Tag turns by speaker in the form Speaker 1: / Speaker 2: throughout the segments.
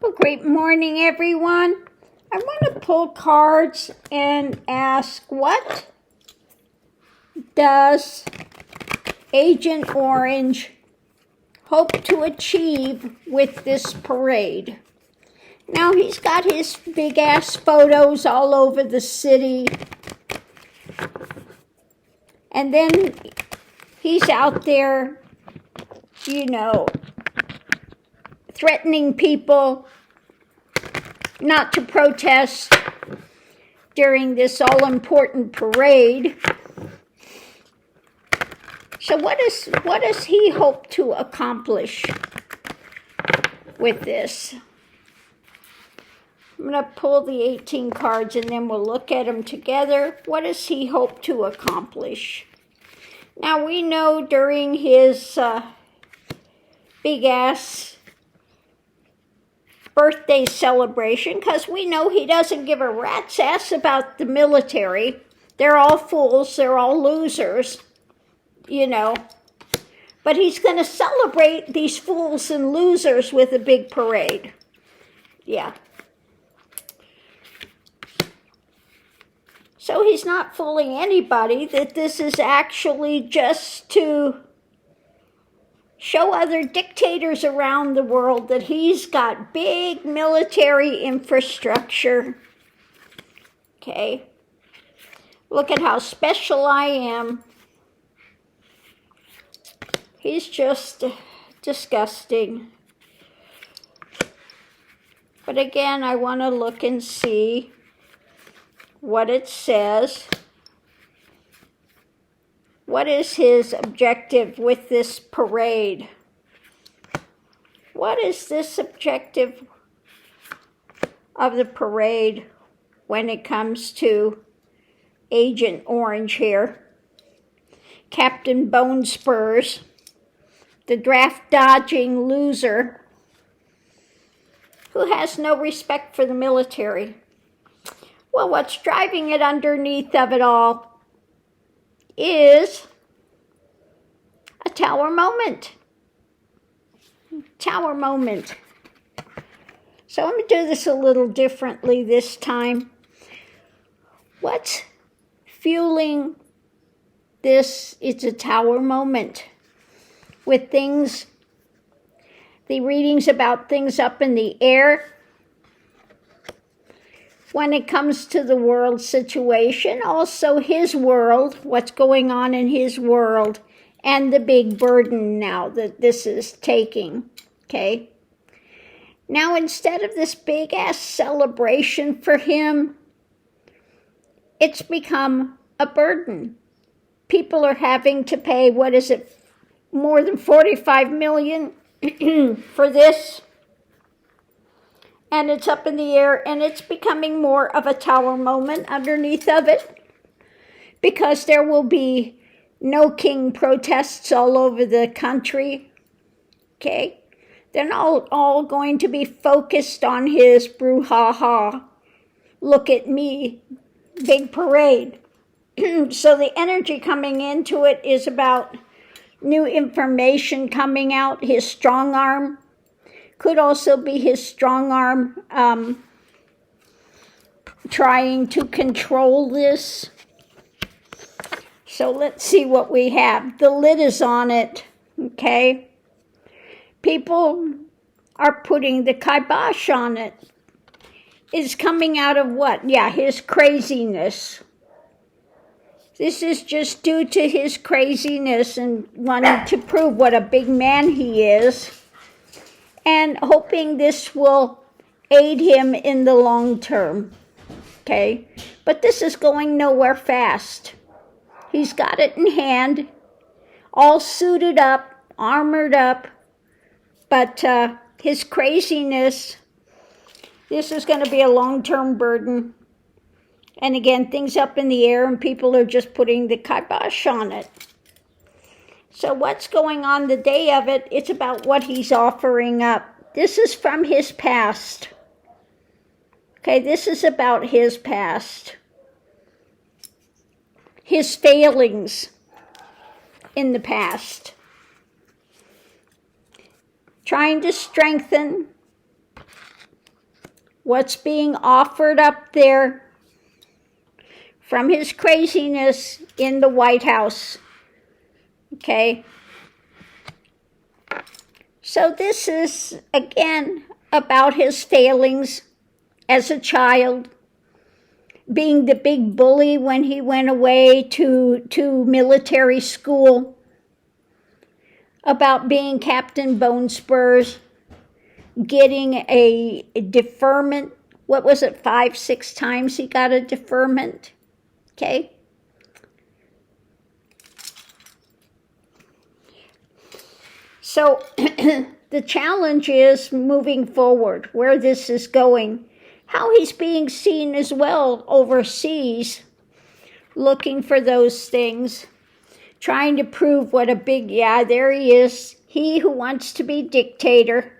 Speaker 1: Well, great morning, everyone. I want to pull cards and ask, what does Agent Orange hope to achieve with this parade? Now, he's got his big-ass photos all over the city. And then he's out there, threatening people not to protest during this all-important parade. So what does he hope to accomplish with this? I'm going to pull the 18 cards and then we'll look at them together. What does he hope to accomplish? Now, we know during his big-ass birthday celebration, because we know he doesn't give a rat's ass about the military. They're all fools. They're all losers, But he's going to celebrate these fools and losers with a big parade. Yeah. So he's not fooling anybody that this is actually just to show other dictators around the world that he's got big military infrastructure. Okay. Look at how special I am. He's just disgusting. But again, I want to look and see what it says. What is his objective with this parade? What is this objective of the parade when it comes to Agent Orange here? Captain Bone Spurs, the draft-dodging loser who has no respect for the military. Well, what's driving it underneath of it all is a tower moment. Tower moment. So I'm going to do this a little differently this time. What's fueling this? It's a tower moment. With things, the readings about things up in the air. When it comes to the world situation, also his world, what's going on in his world, and the big burden now that this is taking, okay? Now, instead of this big-ass celebration for him, it's become a burden. People are having to pay, more than $45 million for this? And it's up in the air, and it's becoming more of a tower moment underneath of it, because there will be no king protests all over the country, okay? They're not all going to be focused on his brouhaha, look at me, big parade. So the energy coming into it is about new information coming out, his strong arm. Could also be his strong arm trying to control this. So let's see what we have. The lid is on it, okay? People are putting the kibosh on it. It's coming out of what? Yeah, his craziness. This is just due to his craziness and wanting to prove what a big man he is, and hoping this will aid him in the long term, okay? But this is going nowhere fast. He's got it in hand, all suited up, armored up, but his craziness, this is going to be a long-term burden. And again, things up in the air and people are just putting the kibosh on it. So what's going on the day of it? It's about what he's offering up. This is from his past. Okay, this is about his past. His failings in the past. Trying to strengthen what's being offered up there from his craziness in the White House. Okay? So this is, again, about his failings as a child, being the big bully when he went away to military school, about being Captain Bone Spurs, getting a deferment. What was it, 5, 6 times he got a deferment? Okay? So the challenge is moving forward, where this is going, how he's being seen as well overseas, looking for those things, trying to prove what a big, yeah, there he is, he who wants to be dictator.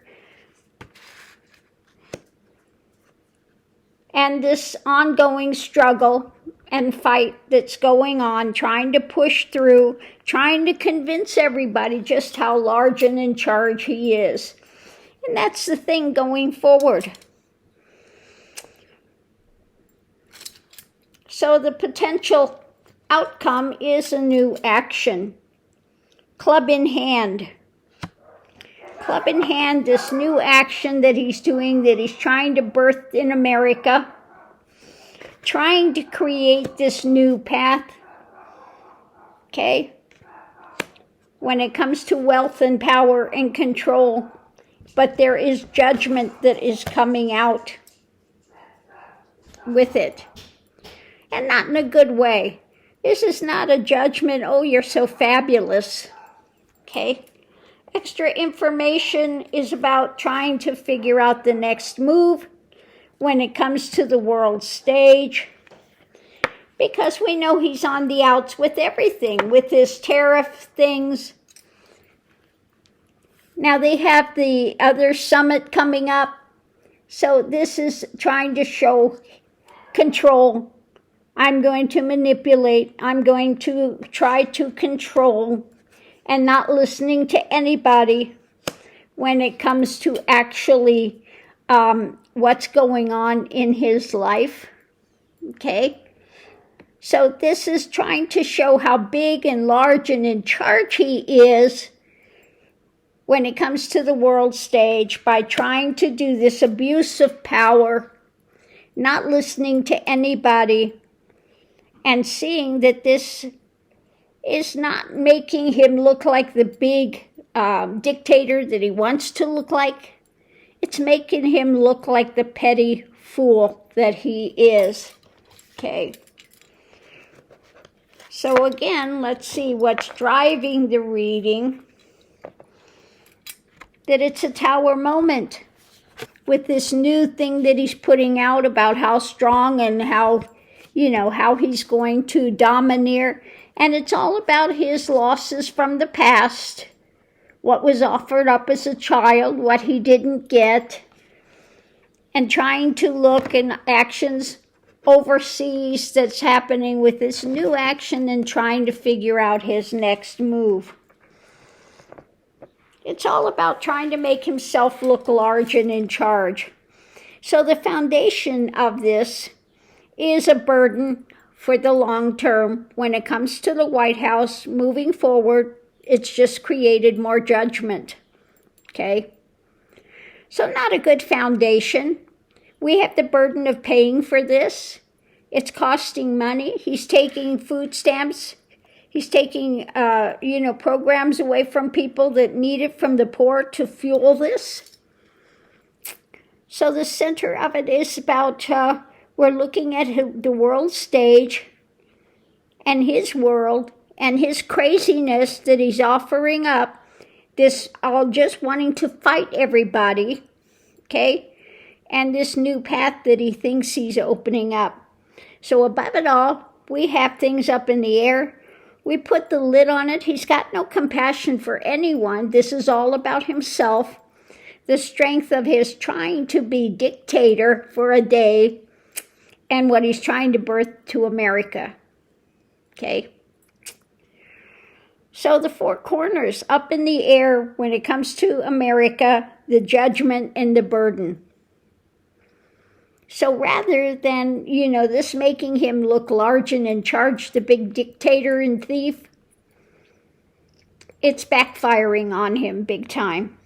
Speaker 1: And this ongoing struggle and fight that's going on, trying to push through, trying to convince everybody just how large and in charge he is. And that's the thing going forward. So the potential outcome is a new action. Club in hand. Club in hand, this new action that he's doing, that he's trying to birth in America, trying to create this new path, okay, when it comes to wealth and power and control. But there is judgment that is coming out with it, and not in a good way. This is not a judgment, oh, you're so fabulous, okay? Extra information is about trying to figure out the next move when it comes to the world stage, because we know he's on the outs with everything, with his tariff things. Now they have the other summit coming up, so this is trying to show control. I'm going to manipulate, I'm going to try to control, and not listening to anybody when it comes to actually what's going on in his life, okay? So this is trying to show how big and large and in charge he is when it comes to the world stage by trying to do this abuse of power, not listening to anybody, and seeing that this is not making him look like the big dictator that he wants to look like. It's making him look like the petty fool that he is. Okay. So again, let's see what's driving the reading. That it's a tower moment with this new thing that he's putting out about how strong and how, how he's going to domineer. And it's all about his losses from the past, what was offered up as a child, what he didn't get, and trying to look in actions overseas that's happening with this new action and trying to figure out his next move. It's all about trying to make himself look large and in charge. So the foundation of this is a burden for the long term. When it comes to the White House moving forward, it's just created more judgment, okay? So not a good foundation. We have the burden of paying for this. It's costing money. He's taking food stamps. He's taking, programs away from people that need it from the poor to fuel this. So the center of it is about, we're looking at the world stage and his world and his craziness that he's offering up, this all just wanting to fight everybody, okay? And this new path that he thinks he's opening up. So above it all, we have things up in the air. We put the lid on it. He's got no compassion for anyone. This is all about himself. The strength of his trying to be dictator for a day and what he's trying to birth to America. Okay? So the four corners up in the air when it comes to America, the judgment and the burden. So rather than, this making him look large and in charge, the big dictator and thief, it's backfiring on him big time.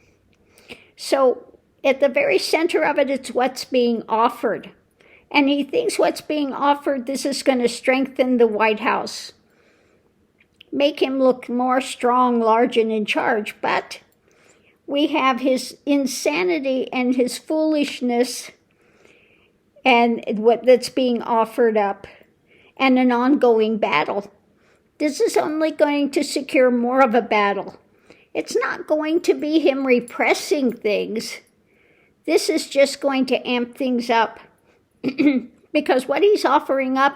Speaker 1: So at the very center of it, it's what's being offered. And he thinks what's being offered, this is going to strengthen the White House, make him look more strong, large, and in charge. But we have his insanity and his foolishness and what that's being offered up, and an ongoing battle. This is only going to secure more of a battle. It's not going to be him repressing things. This is just going to amp things up. Because what he's offering up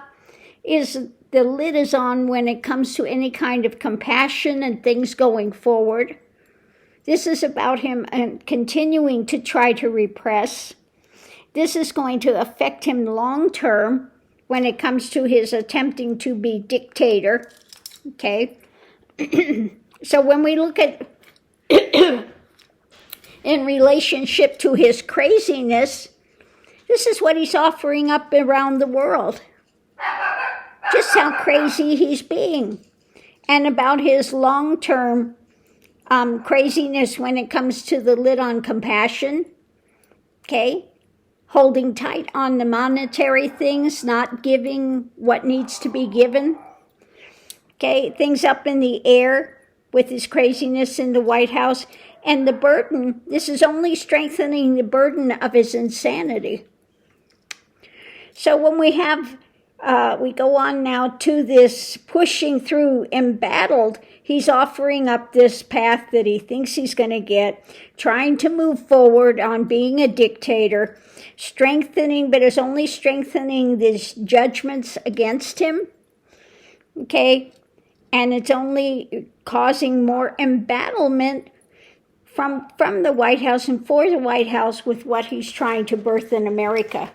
Speaker 1: is the lid is on when it comes to any kind of compassion and things going forward. This is about him continuing to try to repress. This is going to affect him long term when it comes to his attempting to be dictator. Okay? So when we look at in relationship to his craziness, this is what he's offering up around the world. Just how crazy he's being. And about his long-term craziness when it comes to the lid on compassion. Okay? Holding tight on the monetary things, not giving what needs to be given. Okay? Things up in the air with his craziness in the White House. And the burden, this is only strengthening the burden of his insanity. So when we have, we go on now to this pushing through embattled, he's offering up this path that he thinks he's going to get, trying to move forward on being a dictator, strengthening, but it's only strengthening these judgments against him, okay? And it's only causing more embattlement from the White House and for the White House with what he's trying to birth in America.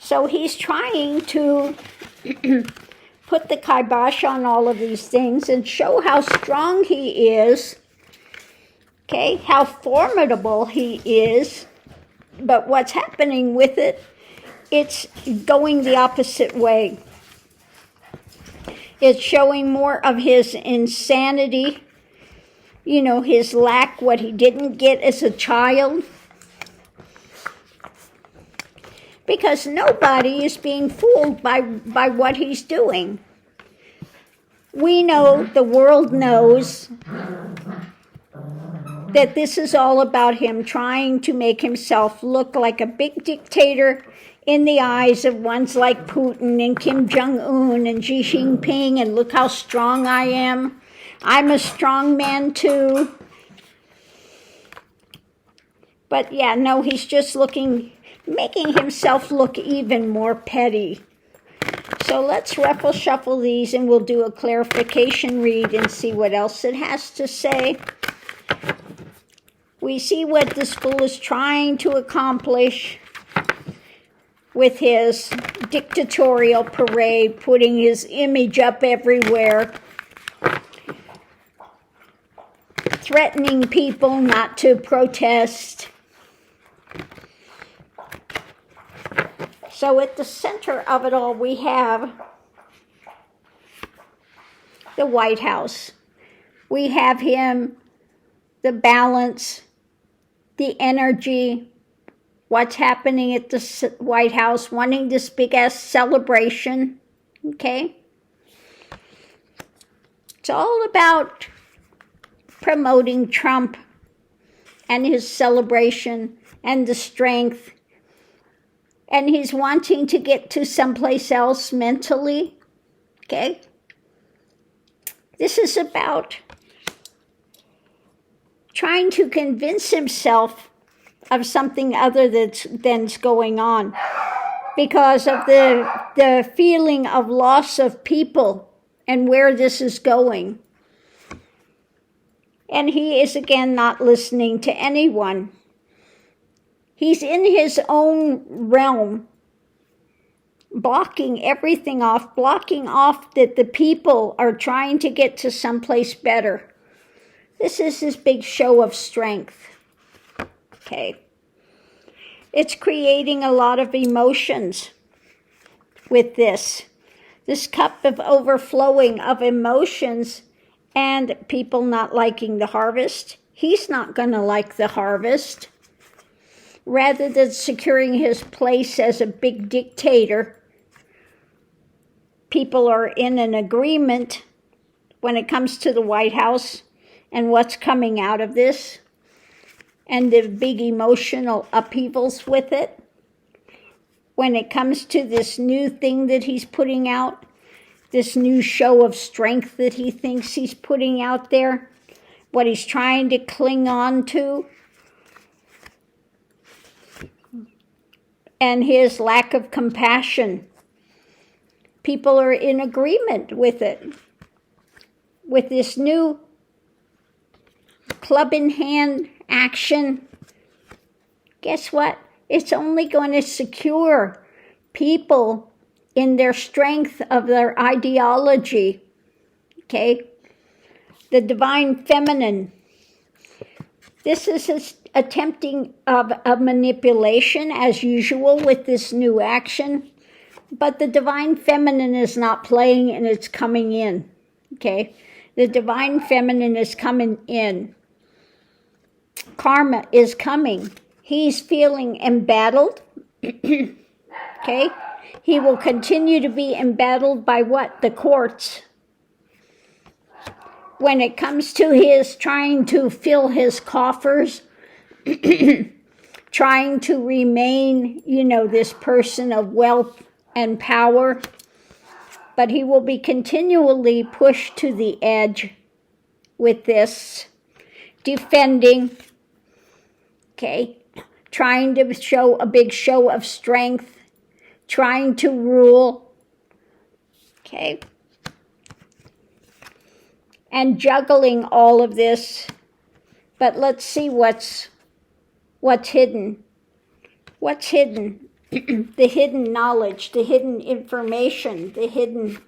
Speaker 1: So he's trying to put the kibosh on all of these things and show how strong he is, okay, how formidable he is. But what's happening with it, it's going the opposite way. It's showing more of his insanity, his lack, what he didn't get as a child. Because nobody is being fooled by what he's doing. We know, the world knows, that this is all about him trying to make himself look like a big dictator in the eyes of ones like Putin and Kim Jong-un and Xi Jinping, and look how strong I am. I'm a strong man too. But yeah, no, he's just making himself look even more petty. So let's ruffle shuffle these and we'll do a clarification read and see what else it has to say. We see what this fool is trying to accomplish with his dictatorial parade, putting his image up everywhere, threatening people not to protest. So at the center of it all, we have the White House. We have him, the balance, the energy, what's happening at the White House, wanting this big-ass celebration, okay? It's all about promoting Trump and his celebration and the strength. And he's wanting to get to someplace else mentally, okay? This is about trying to convince himself of something other than's going on because of the feeling of loss of people and where this is going. And he is, again, not listening to anyone. He's in his own realm, blocking everything off, blocking off that the people are trying to get to someplace better. This is his big show of strength. Okay. It's creating a lot of emotions with this. This cup of overflowing of emotions and people not liking the harvest. He's not going to like the harvest. Rather than securing his place as a big dictator, people are in an agreement when it comes to the White House and what's coming out of this and the big emotional upheavals with it. When it comes to this new thing that he's putting out, this new show of strength that he thinks he's putting out there, what he's trying to cling on to, and his lack of compassion. People are in agreement with it. With this new club in hand action, guess what? It's only going to secure people in their strength of their ideology. Okay? The divine feminine. This is attempting of manipulation as usual with this new action. But the divine feminine is not playing and it's coming in. Okay? The divine feminine is coming in. Karma is coming. He's feeling embattled. Okay? He will continue to be embattled by what? The courts. When it comes to his trying to fill his coffers, trying to remain, this person of wealth and power, but he will be continually pushed to the edge with this, defending, okay, trying to show a big show of strength, trying to rule, okay, and juggling all of this. But let's see what's hidden. What's hidden? The hidden knowledge, the hidden information, the hidden,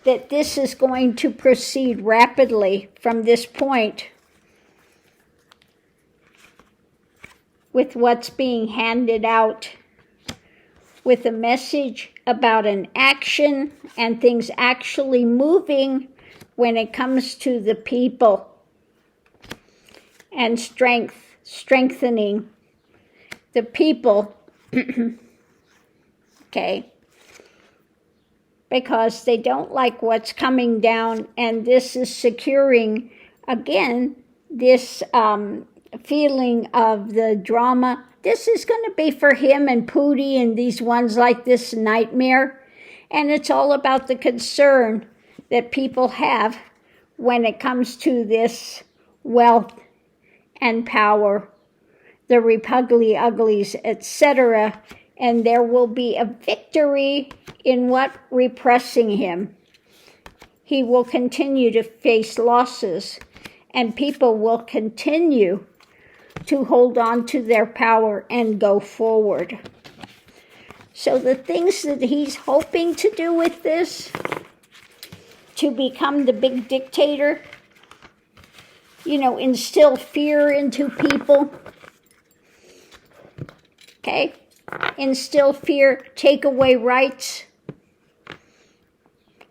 Speaker 1: that this is going to proceed rapidly from this point with what's being handed out, with a message about an action and things actually moving when it comes to the people, and strengthening the people, okay, because they don't like what's coming down, and this is securing, again, this feeling of the drama. This is going to be for him and Pootie and these ones like this nightmare, and it's all about the concern that people have when it comes to this wealth and power, the repugly uglies, etc., and there will be a victory in what? Repressing him. He will continue to face losses, and people will continue to hold on to their power and go forward. So the things that he's hoping to do with this, to become the big dictator, instill fear into people, okay? Instill fear, take away rights,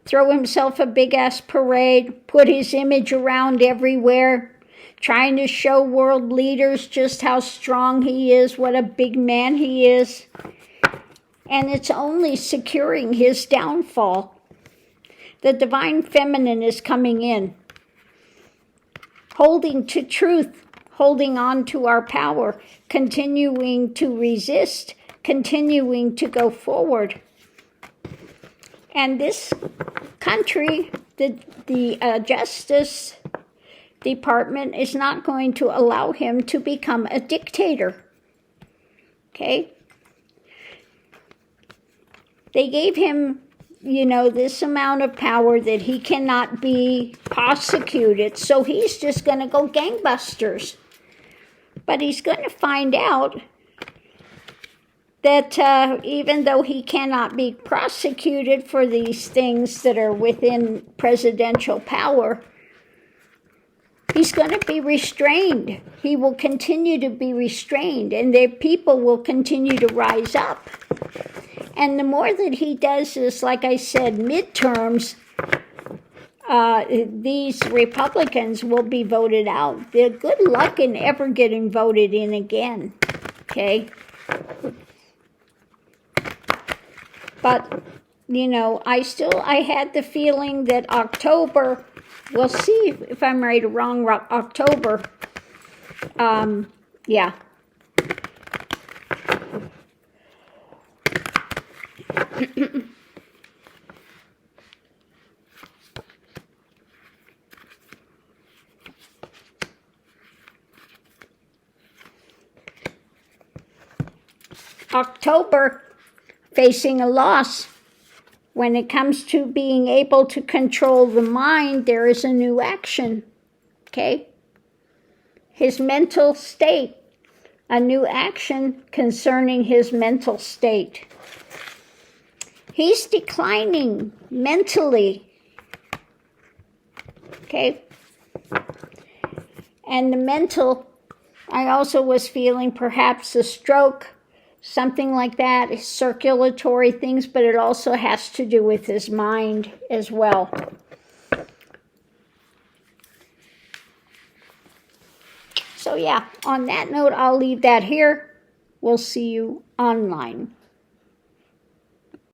Speaker 1: throw himself a big-ass parade, put his image around everywhere, trying to show world leaders just how strong he is, what a big man he is. And it's only securing his downfall. The divine feminine is coming in, holding to truth, holding on to our power, continuing to resist, continuing to go forward. And this country, the Justice Department, is not going to allow him to become a dictator. Okay? They gave him, this amount of power that he cannot be prosecuted, so he's just going to go gangbusters. But he's going to find out that even though he cannot be prosecuted for these things that are within presidential power, He's going to be restrained. He will continue to be restrained, and their people will continue to rise up. And the more that he does this, like I said, midterms, these Republicans will be voted out. They're good luck in ever getting voted in again, okay? But, you know, I had the feeling that October, we'll see if I'm right or wrong, October, yeah. October, facing a loss. When it comes to being able to control the mind, there is a new action, okay? His mental state, a new action concerning his mental state. He's declining mentally, okay? And the mental, I also was feeling perhaps a stroke, something like that, circulatory things, but it also has to do with his mind as well. So yeah, on that note, I'll leave that here. We'll see you online.